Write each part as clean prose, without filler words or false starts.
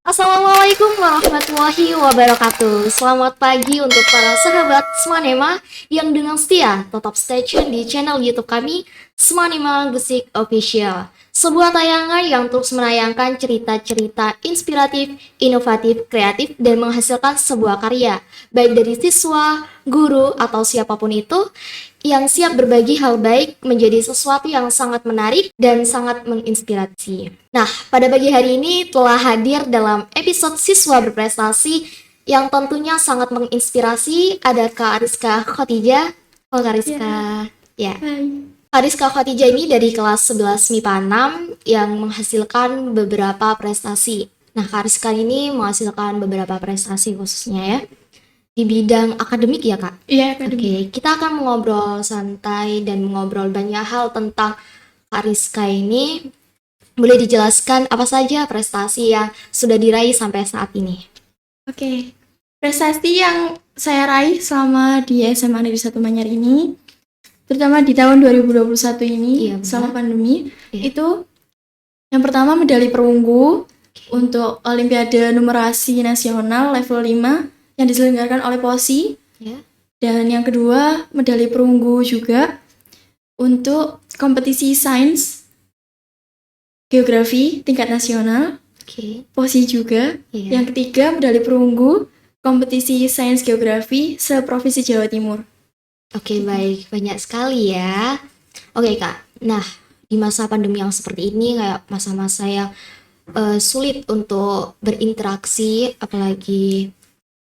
Assalamualaikum warahmatullahi wabarakatuh. Selamat pagi untuk para sahabat Semanema yang dengan setia tetap stay tune di channel YouTube kami, Semanema Gresik Official. Sebuah tayangan yang terus menayangkan cerita-cerita inspiratif, inovatif, kreatif, dan menghasilkan sebuah karya, baik dari siswa, guru, atau siapapun itu, yang siap berbagi hal baik menjadi sesuatu yang sangat menarik dan sangat menginspirasi. Nah, pada pagi hari ini telah hadir dalam episode Siswa Berprestasi yang tentunya sangat menginspirasi, ada Kak Ariska Khotijah. Halo Kak Ariska. Ya. Hai. Kak Ariska Khotijah ini dari kelas 11 MIPA 6 yang menghasilkan beberapa prestasi. Nah, Kak Ariska ini menghasilkan beberapa prestasi khususnya ya di bidang akademik ya Kak? Iya, akademik. Oke, kita akan mengobrol santai dan mengobrol banyak hal tentang Kak Ariska ini. Boleh dijelaskan apa saja prestasi yang sudah diraih sampai saat ini? Oke. Prestasi yang saya raih selama di SMA Negeri 1 Manyar ini, terutama di tahun 2021 ini, Iya, benar. selama pandemi, Iya. itu yang pertama medali perunggu untuk Olimpiade Numerasi Nasional level 5 yang diselenggarakan oleh POSI. Ya. Dan yang kedua, medali perunggu juga untuk kompetisi sains geografi tingkat nasional, Oke. POSI juga. Iya. Yang ketiga, medali perunggu kompetisi sains geografi se-Provinsi Jawa Timur. Oke, baik. Banyak sekali ya. Oke, Kak. Nah, di masa pandemi yang seperti ini, kayak masa-masa yang sulit untuk berinteraksi, apalagi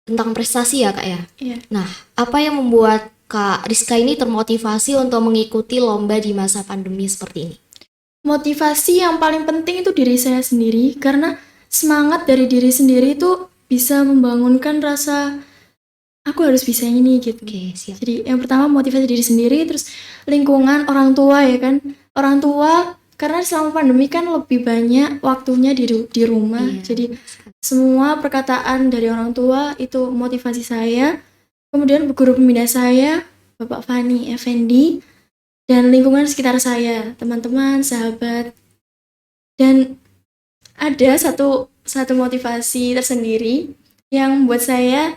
tentang prestasi ya, Kak ya? Iya. Nah, apa yang membuat Kak Rizka ini termotivasi untuk mengikuti lomba di masa pandemi seperti ini? Motivasi yang paling penting itu diri saya sendiri, karena semangat dari diri sendiri itu bisa membangunkan rasa aku harus bisa ini gitu. Oke, siap. Jadi yang pertama motivasi diri sendiri, terus lingkungan orang tua ya kan. Orang tua karena selama pandemi kan lebih banyak waktunya di rumah. Iya. Jadi semua perkataan dari orang tua itu motivasi saya. Kemudian guru pembina saya, Bapak Fani Effendi, dan lingkungan sekitar saya, teman-teman, sahabat. Dan ada satu motivasi tersendiri yang membuat saya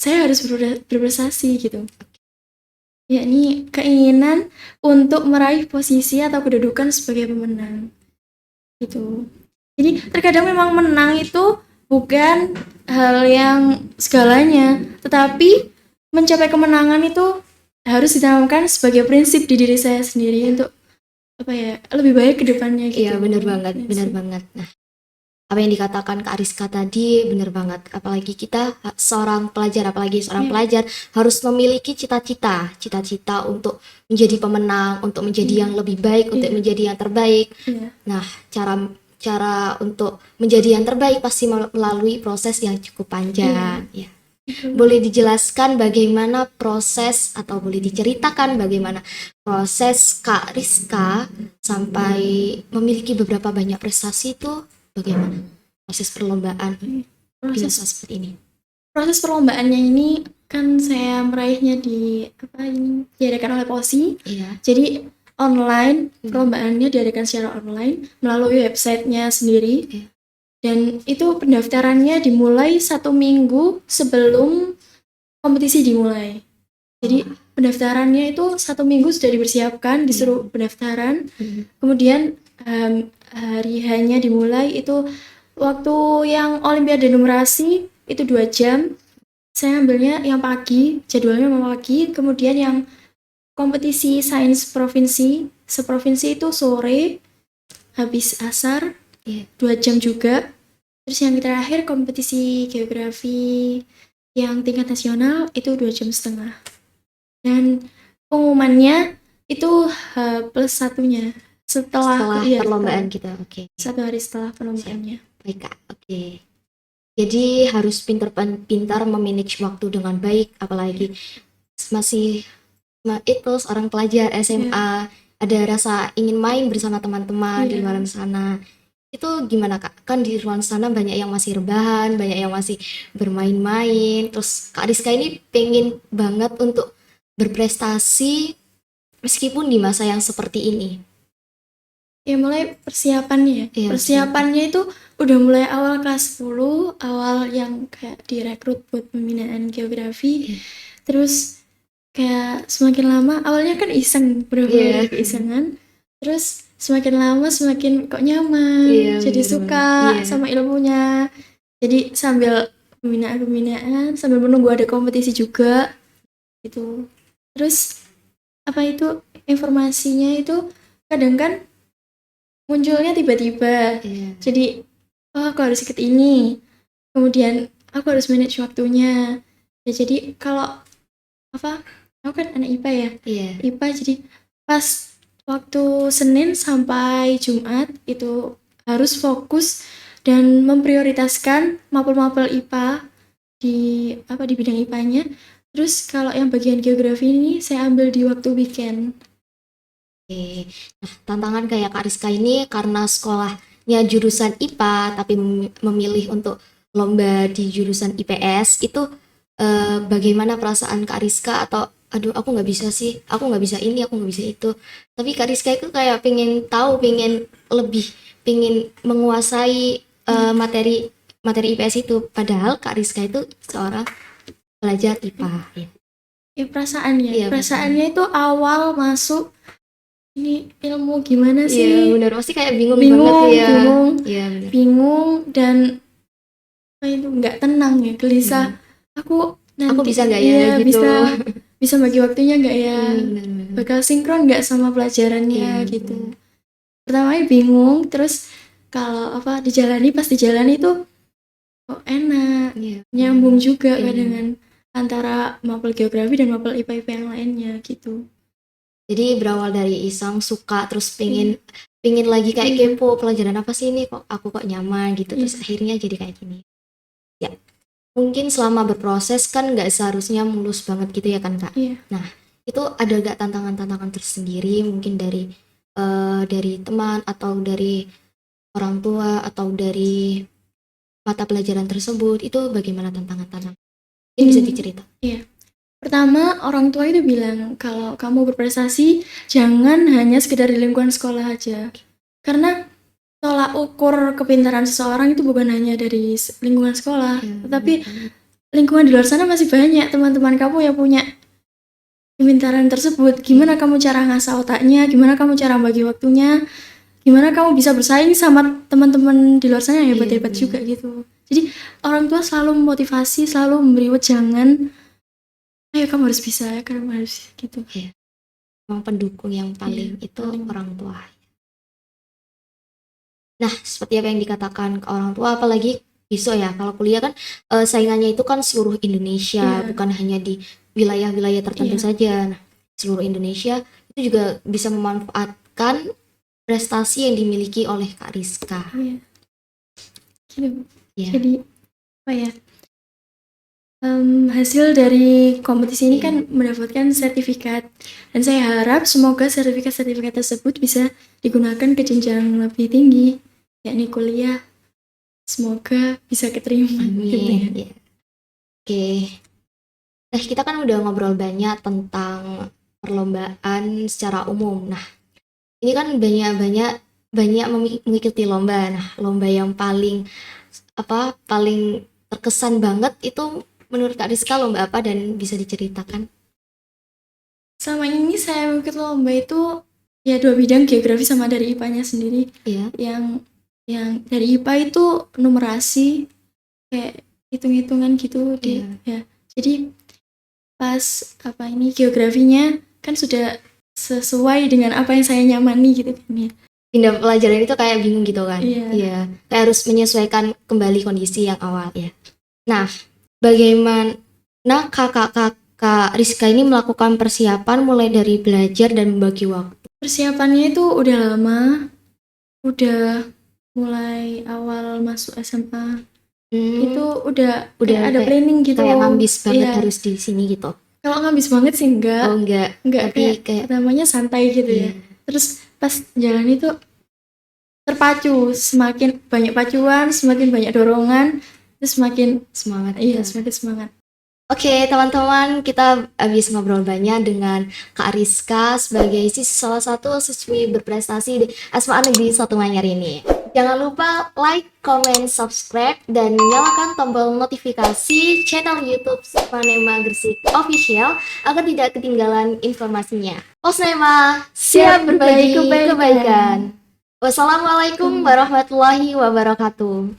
harus berprestasi gitu. Yakni keinginan untuk meraih posisi atau kedudukan sebagai pemenang. Gitu. Jadi terkadang memang menang itu bukan hal yang segalanya, tetapi mencapai kemenangan itu harus ditanamkan sebagai prinsip di diri saya sendiri untuk lebih baik ke depannya gitu. Iya, benar banget, Yes. benar banget. Nah, apa yang dikatakan Kak Ariska tadi benar banget. Apalagi kita seorang pelajar pelajar harus memiliki cita-cita untuk menjadi pemenang, untuk menjadi yang lebih baik, untuk menjadi yang terbaik. Iya. Nah, cara untuk menjadi yang terbaik pasti melalui proses yang cukup panjang. Ya. Boleh dijelaskan bagaimana proses atau boleh diceritakan bagaimana proses Kak Rizka sampai memiliki beberapa banyak prestasi itu, bagaimana proses perlombaan di masa seperti ini? Proses perlombaannya ini kan saya meraihnya diadakan oleh POSI. Iya. Jadi online, perlombaannya diadakan secara online melalui websitenya sendiri. Iya. Dan itu pendaftarannya dimulai 1 minggu sebelum kompetisi dimulai. Jadi pendaftarannya itu 1 minggu sudah dipersiapkan, disuruh pendaftaran. Kemudian hari hanya dimulai itu waktu yang Olimpiade Numerasi itu 2 jam. Saya ambilnya yang pagi, jadwalnya memang pagi. Kemudian yang kompetisi sains provinsi, seprovinsi itu sore habis asar. 2 jam juga. Terus yang terakhir kompetisi geografi yang tingkat nasional itu 2,5 jam. Dan pengumumannya itu +1-nya setelah perlombaan kita. Oke. 1 hari setelah perlombaannya. Baik Kak, oke. Jadi harus pintar memanage waktu dengan baik, apalagi masih itu seorang pelajar SMA ada rasa ingin main bersama teman-teman di Iya. luar sana. Itu gimana Kak? Kan di luar sana banyak yang masih rebahan, banyak yang masih bermain-main. Terus Kak Rizka ini pengen banget untuk berprestasi meskipun di masa yang seperti ini. Ya mulai persiapannya. Iya, Persiapannya itu udah mulai awal kelas 10, awal yang kayak direkrut buat pembinaan geografi. Iya. Terus kayak semakin lama, awalnya kan iseng, bener-bener Iya. keisengan. Terus semakin lama semakin kok nyaman, Iya, jadi bener suka banget. Iya. sama ilmunya. Jadi sambil pembinaan-pembinaan, sambil menunggu ada kompetisi juga gitu. Terus apa itu informasinya itu kadang kan munculnya tiba-tiba. Iya. Jadi oh aku harus ikut ini. Kemudian aku harus manage waktunya. Ya jadi kalau apa? Aku kan anak IPA ya. Iya. IPA jadi pas waktu Senin sampai Jumat itu harus fokus dan memprioritaskan mapel-mapel IPA di di bidang IPA-nya. Terus kalau yang bagian geografi ini saya ambil di waktu weekend. Oke. Nah, tantangan kayak Kak Rizka ini karena sekolahnya jurusan IPA tapi memilih untuk lomba di jurusan IPS itu bagaimana perasaan Kak Rizka atau aduh aku nggak bisa sih, aku nggak bisa ini, aku nggak bisa itu. Tapi Kak Rizka itu kayak pengen tahu, pengen lebih, pengen menguasai materi materi IPS itu. Padahal Kak Rizka itu seorang pelajar IPA. Ya. Ya perasaannya. Iya, Perasaannya itu awal masuk ini ilmu gimana Iya, sih? bener. Pasti kayak bingung Bingung, banget ya. bingung. Iya, bener. Bingung dan apa itu nggak tenang ya, gelisah. Aku nanti bisa nggak ya, iya, gitu. bisa bagi waktunya nggak ya? Bener. Bakal sinkron nggak sama pelajarannya Iya, gitu. Pertamanya bingung, terus kalau dijalani, pas dijalani itu kok enak, Iya. nyambung juga Iya. dengan antara mapel geografi dan mapel IPA yang lainnya gitu. Jadi berawal dari iseng suka terus pingin lagi kayak Iya. kepo pelajaran apa sih ini kok aku kok nyaman gitu terus Iya. akhirnya jadi kayak gini. Ya, mungkin selama berproses kan nggak seharusnya mulus banget gitu ya kan Kak. Iya. Nah, itu ada gak tantangan-tantangan tersendiri mungkin dari teman atau dari orang tua atau dari mata pelajaran tersebut itu bagaimana tantangan-tantangan? Ini bisa dicerita. Iya. Pertama, orang tua itu bilang kalau kamu berprestasi jangan hanya sekedar di lingkungan sekolah aja. Karena tolak ukur kepintaran seseorang itu bukan hanya dari lingkungan sekolah, tetapi lingkungan di luar sana masih banyak teman-teman kamu yang punya kepintaran tersebut. Gimana kamu cara ngasah otaknya, gimana kamu cara bagi waktunya, gimana kamu bisa bersaing sama teman-teman di luar sana yang hebat-hebat juga gitu. Jadi orang tua selalu memotivasi, selalu memberi wejangan, ayo kamu harus bisa, kamu harus gitu. Iya. Memang pendukung yang paling itu paling. orang tua. Nah, seperti apa yang dikatakan ke orang tua, apalagi besok ya, kalau kuliah kan saingannya itu kan seluruh Indonesia, bukan hanya di wilayah-wilayah tertentu saja. Nah, seluruh Indonesia itu juga bisa memanfaatkan prestasi yang dimiliki oleh Kak Rizka. Iya. Gitu. Ya. Jadi apa ya? Hasil dari kompetisi ini kan mendapatkan sertifikat dan saya harap semoga sertifikat-sertifikat tersebut bisa digunakan ke jenjang lebih tinggi, yakni kuliah. Semoga bisa keterima. Amin. Gitu ya. Ya. Oke. Nah, kita kan udah ngobrol banyak tentang perlombaan secara umum. Nah, ini kan banyak mengikuti lomba. Nah, lomba yang paling terkesan banget itu menurut Kak Rizka lomba apa dan bisa diceritakan? Sama ini saya mengikuti lomba itu ya 2 bidang, geografi sama dari IPA-nya sendiri. Iya. Yang dari IPA itu numerasi kayak hitung-hitungan gitu ya. Jadi pas geografinya kan sudah sesuai dengan apa yang saya nyamani gitu kan ya. Pindah pelajaran itu kayak bingung gitu kan? Iya. Kayak harus menyesuaikan kembali kondisi yang awal ya. Nah, bagaimana kakak Rizka ini melakukan persiapan mulai dari belajar dan membagi waktu? Persiapannya itu udah lama, udah mulai awal masuk SMA. Itu udah ada planning gitu. Kayak ngambis banget harus di sini gitu. Kalau ngambis banget sih enggak. Oh enggak. Tapi kayak namanya santai gitu ya. Terus pas jalan itu terpacu, semakin banyak pacuan, semakin banyak dorongan, terus semakin Semangat. iya semakin semangat. Oke, teman-teman, kita habis ngobrol banyak dengan Kak Rizka sebagai salah satu siswi berprestasi di SMA Negeri 1 Manyar ini. Jangan lupa like, comment, subscribe, dan nyalakan tombol notifikasi channel YouTube Smanema Gresik Official agar tidak ketinggalan informasinya. Osnema, siap berbagi kebaikan. Wassalamualaikum warahmatullahi wabarakatuh.